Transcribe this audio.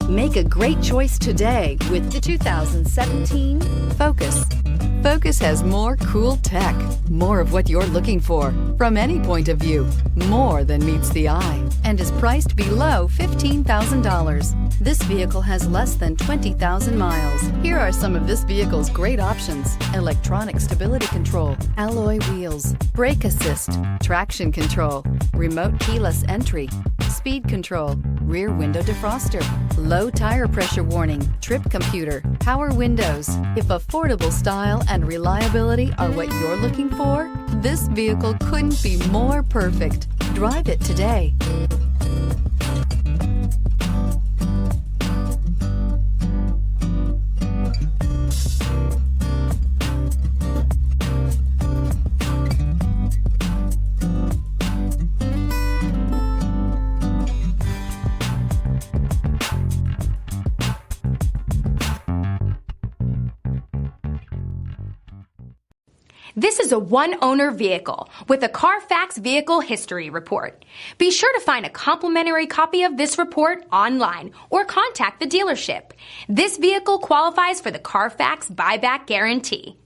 Make a great choice today with the 2017 Focus. Focus has more cool tech, more of what you're looking for from any point of view, more than meets the eye, and is priced below $15,000. This vehicle has less than 20,000 miles. Here are some of this vehicle's great options: electronic stability control, alloy wheels, brake assist, traction control, remote keyless entry, speed control, rear window defroster, low tire pressure warning, trip computer, power windows. If affordable style and reliability are what you're looking for, this vehicle couldn't be more perfect. Drive it today. This is a one-owner vehicle with a Carfax Vehicle History Report. Be sure to find a complimentary copy of this report online or contact the dealership. This vehicle qualifies for the Carfax Buyback Guarantee.